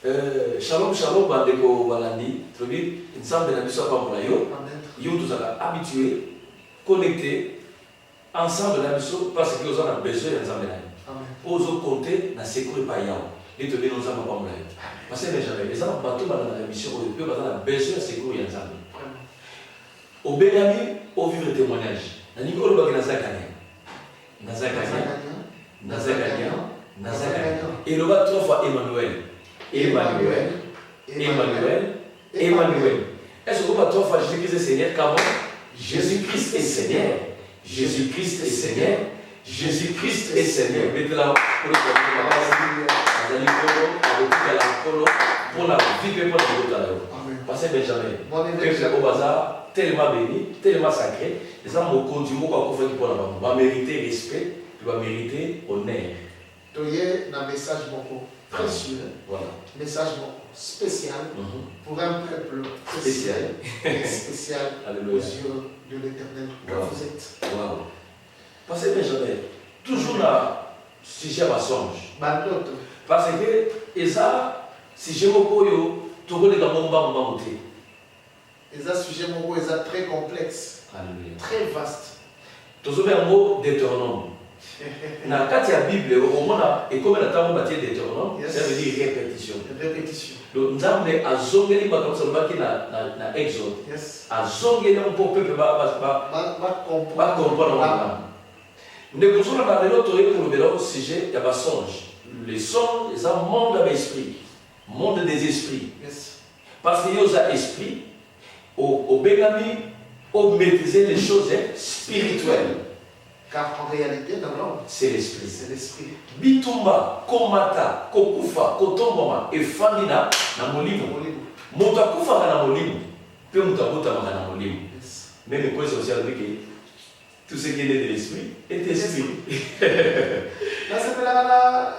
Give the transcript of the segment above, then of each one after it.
Shalom, shalom, bandeko balandi. Trobi, ensemble na biso pa mona yo. Yo tous habitués, connectés, ensemble na biso parce que nous avons besoin ensemble na yo. Pour nous compter na sécurité pa yao. Et trobi nous avons pas mona yo. Parce que jamais les gens bateau dans la mission au peu parce qu'on a besoin de sécurité ensemble. Au Benami, au vivre témoignage. Na niveau le bagage na zakanya. Na zakanya. Et le bas trois fois Emmanuel. Emmanuel. Est-ce qu'on va trois fois Jésus-Christ est Seigneur? Comment? Jésus-Christ est Seigneur. Jésus-Christ est Seigneur. Jésus-Christ est Seigneur. Mettez-la pour la vie pour la parce que Benjamin, au bazar, tellement béni, tellement sacré, les gens me continuent à faire pour la maman. Va mériter respect, tu vas mériter honneur. Tu as un message précieux, voilà. Message spécial pour un peuple spécial aux yeux de l'Éternel que vous êtes. Wow. Parce que Benjamin, toujours là, sujet à songe. Parce que ça, si je me pose, tu vois les gamins vont monter. Et ça, sujet très complexe, très vaste. Tu as un mot Deutéronome. Dans la Bible, au moins, et comme on a bâti Deutéronome, ça veut dire répétition. Donc, nous avons à zongeli comme ça, dans Exode. À zongeli, on peut pas comprendre. Nous avons parlé pour le sujet, il y a un songe. Les songes, c'est un monde de l'esprit, monde des esprits. Parce qu'il y a un esprit, au Benami, au maîtriser les choses spirituelles. Car en réalité, dans l'homme, c'est l'esprit. Bitumba, Komata, Kokufa, Kotomboma, et Famina, na molimo. Moto akufa na molimo. Peu mutabuta na molimo. Mais le point social c'est que tout ce qui est né de l'esprit est esprit. Là, c'est la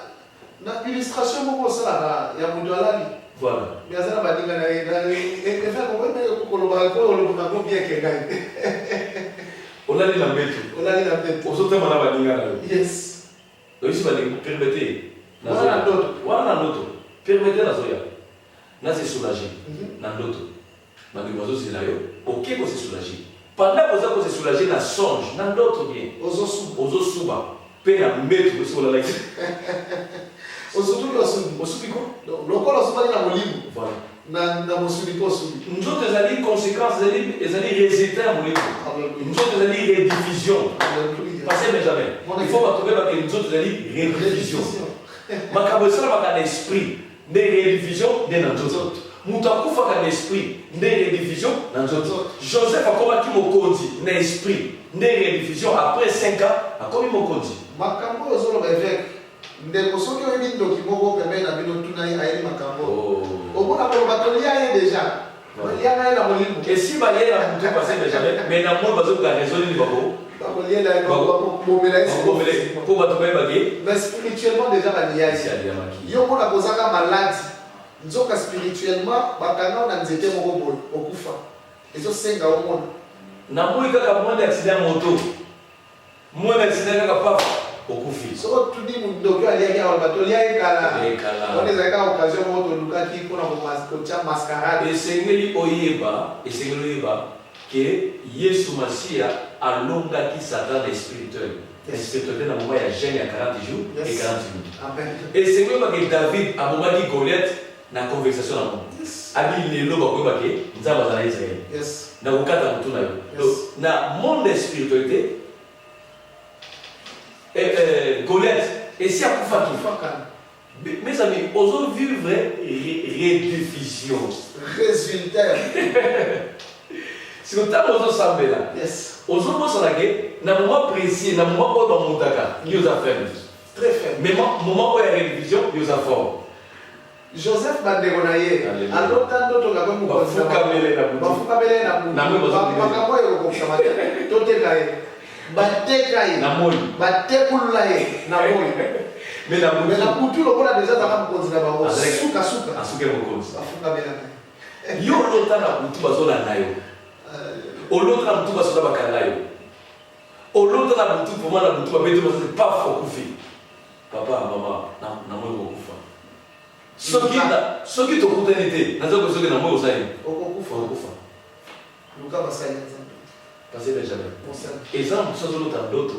illustration pour ça, il y a mon dollar. Voilà. Mais ça va dire on a dit la bête. On saute dans la bagnole. Yes. Donc ici, permettez. Voilà l'autre. Permettez la zoya. Là, c'est soulagé. Dans l'autre. Dans le oiseau, c'est là. Ok, on s'est soulagé. Pendant que vous êtes soulagé, dans songe, dans l'autre bien. Ozo souba. Paix à mettre sur la ligne. Osubi quoi? Donc, le corps a souvent dans mon livre. Voilà. Dans mon suivi. Nous autres, les alliés conséquences, les alliés résultats, nous autres, les alliés rédivision. Parce que Benjamin, il faut pas trouver que nous autres, les alliés rédivision. Ma cabossera va dans l'esprit, des rédivisions, des dans d'autres. Moutakou fa dans l'esprit, des rédivisions, dans d'autres. Joseph a combattu mon condi, dans l'esprit, des rédivisions. Après 5 ans, a commis mon condi. Ma cambo est sur le évêque. Ndeko soki oyebi ndoki moko pembeni na bino tuna ye ayeli makambo omona koloba tolia ye déjà lianga ye na molimo esi baye na mutu pase Benjamin mais na moi bazokoka raison nini bako bakoliela ye bomela ye po bato bayebaki mais spirituellement déjà balia ye yo mona kozaka maladi nzoka spirituellement bakanga na nzete moko boye okufa ezosenga omona na moi kaka mwanda accident moto mwanda accident kaka pafa okufi so tu dis mon docteur aliaki awa bato liaki kala on ezalaka occasion moko tolukaki mpona kotia mascarade esengeli oyeba ke Yesu Masia alongaki Satan spirituel na moment ya jeûne ya 40 jours et 40 minutes esengeli oyeba ke David abomaki Goliath na conversation na mo abi lelo bakoyeba ke nzambe azala Israel na kokata motu na yo na monde spiritualité Goliath, et si à Koufaki, mes amis, osons vivre rediffusion. Résultat. Si vous avez osé s'embêter là, osons voir la guerre, dans le moment précis, dans le moment où on monte à il y a faible. Très faible. Mais au moment où il y a rediffusion, il y a fort. Joseph Bandegonaye, à l'autre temps, tu as comme Batekai na moi batekulaye na moi mais na mutu lokola déjà dans konzi na bango suka asuke mokonzi afuka bela yo lota na mutu bazola nayo olota na mutu bazola bakala yo olota na mutu pour na mutu babete bazola pas fo kufi papa mama na moi kokufa Soki to kutanite, nazo ko soki na mo osai. Okufa. Luka basali nzambe. Parce que jamais. Exemple sozolo ta ndoto.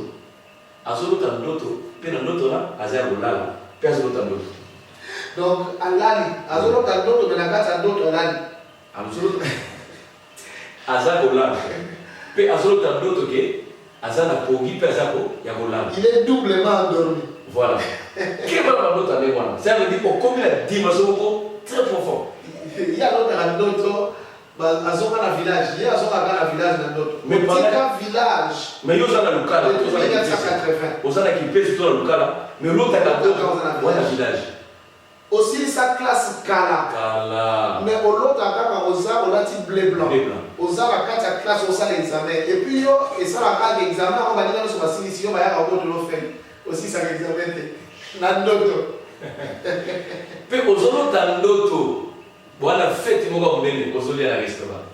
Azolo ta ndoto, pe na ndoto na azaya kolala, pe azolo ta ndoto. Donc alali, azolo ta ndoto mais na kati ya ndoto alali. Azolo azaya kolala. Pe azolo ta ndoto ke azana pogi pe azako ya kolala. Il est doublement endormi. Voilà. Qu'est-ce que la ndoto avec moi? Ça veut dire au combien la dimension très profond. Il y a l'autre à ndoto. Azoka na village, il y a azoka na village na ndoto. Mais pas un village. Mais yo za na lukala, yo za na qui pèse toi la lukala, mais l'autre à na village. Aussi sa classe kala. Kala. Mais l'autre à kaka oza olati bleu blanc. Oza la carte classe oza l'examen et puis yo et ça la carte examen on va dire sur la solution ba ya ka ko lo faire. Aussi ça l'examen na ndoto. Pe ozolo ta ndoto. Voilà fête mo ba munene ozoli à restaurant.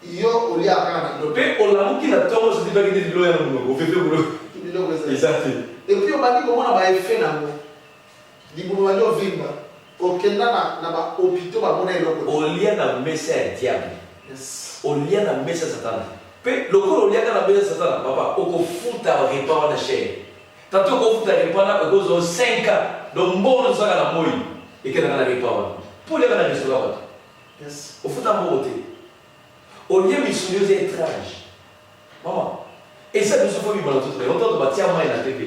Yo oli aka na ndoto. Pe olamuki na tongo se dibaki ni lo ya no o fefe bulo. Exact. Et puis on va dire comment on va faire nango. Libulo wanyo vimba. Okenda na ba hôpitaux ba mona eloko. Olia na mesa ya diable. Yes. Olia na mesa satana. Pe lokolo olia na mesa satana papa okofuta repa na chair. Tanto okofuta repa na okozo 5 ans. Donc mbono saka na moi. Ekena na repa wana. Pour les gens qui sont là, au foot en beauté, au lieu de se dire étrange, maman, et ça nous faut vivre dans tout le monde. On entend bâtir maille dans la TV.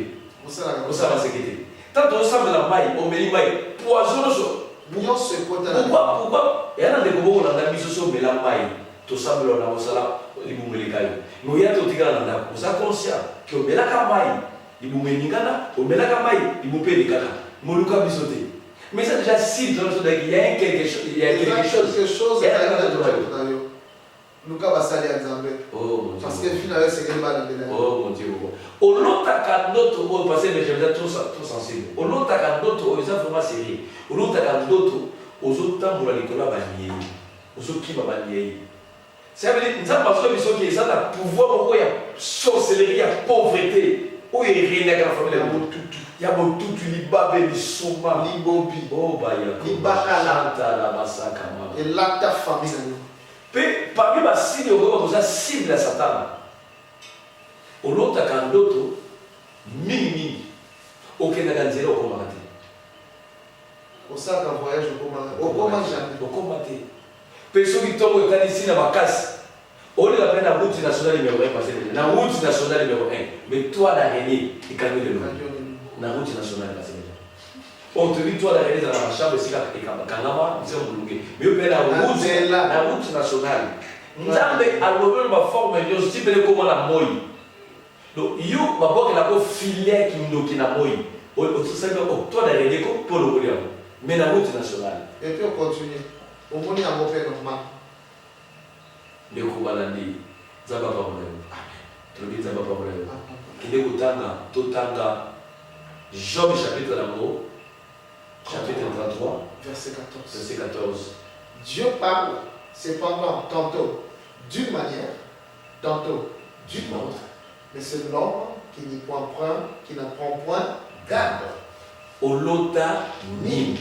On s'en va sécurité. Tant on sent de la maille, on met les mailles, poison le sol. Pourquoi? Et on a des gros on a mis ce sol, mais la maille, tout ça, on a ça là, les boum les cailloux. Nous y a tout tigre dans la, on s'est conscient qu'on met la maille, les boum les nigana, on met la maille, les boum les caca, moluka bisoté. Mais ça déjà si dans le il y a quelque chose, il y a quelque chose. Luka basali ya Nzambe. Oh mon Dieu. Parce que finalement c'est que mal de. Oh mon Dieu. Au lota kandoto au passé mais j'aime tout ça tout sensible. Au lota kandoto au ça vraiment sérieux. Au lota kandoto aux autres temps pour la Nicolas Banier. Aux autres qui va Banier. Ça veut dire nous avons parce que ils sont qui ça la pouvoir pourquoi il y a sorcellerie, il y a pauvreté. Où il y a rien dans la famille. Il y a beaucoup de libabe, de souma, libobi, oh bah il y a libakala, la massacre. Et là ta famille. Parmi les signes, on a cible à Satan. Au long de la candoto, mini, aucun n'agandé au combattre. Au sac en voyage au combattre. Au combattre. Personne qui tombe au ici dans ma casse. On est la peine la route nationale numéro 1 parce que la route nationale numéro 1. Mais toi l'araignée, il calme le nom. La route nationale parce que on te dit toi l'araignée dans la chambre ici et Kangama, ils sont bloqués. Mais la route nationale. Nous avons alloué ma forme, nous aussi bien comment la moi. Donc you va voir que la filet qui nous qui na moi. On se sait que toi l'araignée pour le voler. Mais la route nationale. Et puis on continue. Au moins il y a un peu normal. Ne kubalandi zaba pa problème. Amen. Zaba pa problème. Kile kutanga totanga Job chapitre d'amour chapitre 33 verset 14. Verset 14. Dieu parle cependant tantôt d'une manière, tantôt d'une autre. Mais c'est l'homme qui n'apprend point garde. Olota ni.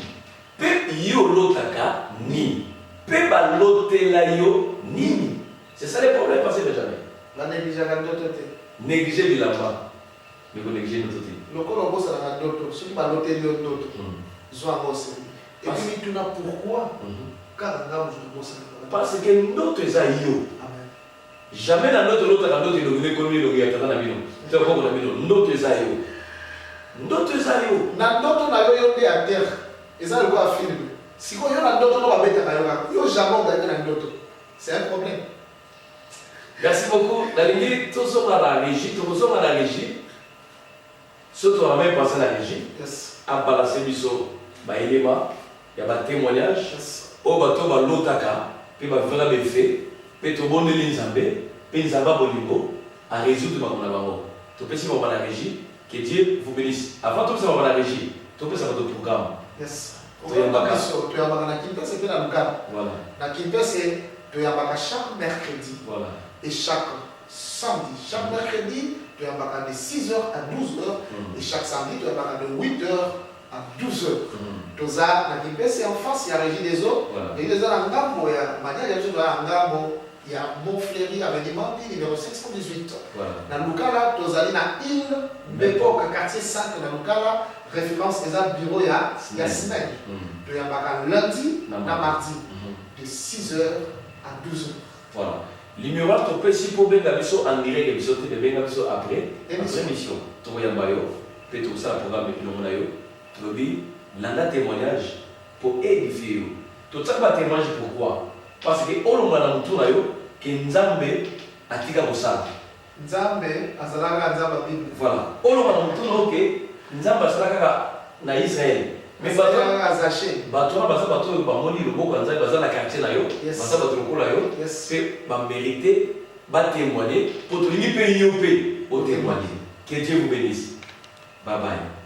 Pe yo lotaka ni. Pe ba lotela yo ni. C'est ça le problème parce que jamais. La négliger la d'autres. Négliger bilamba. Mais vous négligez notre côté. Le corps bosse la d'autres. Ceux qui va loter d'autres. Ils ont avancé. Et puis tu n'as pourquoi? Car nous bosse. Parce que notre zaïo. Jamais dans notre l'autre dans notre il économie le gars dans la vie. C'est comme la vie notre zaïo. Notre zaïo. Na notre na yo yonde à terre. Et ça le voit film. Si on y a d'autres, on va mettre à la yo jamais gagner dans d'autres. C'est un problème. Merci beaucoup. La ligne, tout ça dans la régie, tout ça dans la régie. Surtout on a même pensé à la régie. À balancer biso, bah élément, il y a des témoignages. Au bateau bah l'otaka, puis bah faire des faits, puis tout bon de l'inzambé, puis l'inzamba bolingo, à résoudre ma connexion. Tout peut si on va la régie, que Dieu vous bénisse. Avant tout ça on va la régie, tout peut ça va notre programme. Yes. Tu as na Kimpe, c'était la Lucas. Voilà. Na Kimpe, c'est tu as chaque mercredi. Voilà. Et chaque samedi, chaque mercredi, tu as de 6h à 12h. Et chaque samedi, tu as de 8h à 12h. Toza, na Kipese en face, il y a Régie des eaux. Régie des eaux, en Gambo, il y a Mania, il y a Montfléry, avenue numéro 518. Dans le cas là, Tozali, na île, Bepok, quartier 5, dans le cas là, référence des bureau, il y a semaine. Il y a lundi, na mardi, de 6h à 12h. Voilà. Numéro tu peux si pour bien en direct émission tu peux bien après émission tu vois yambayo peut tout ça programme et le monayo tu veux dire l'anda témoignage pour édifier tout ça va témoigner pourquoi parce que on a dans tout nayo que Nzambe atika mosala Nzambe azalaka Nzamba Bible voilà on a dans tout nayo que Nzambe azalaka na Israël mais bato bato bamoni loboko ya Nzambe baza na quartier na yo baza bato lokola yo pe bamérité batémoigner po tolingi mpe yo mpe otémoigner que Dieu vous bénisse bye bye.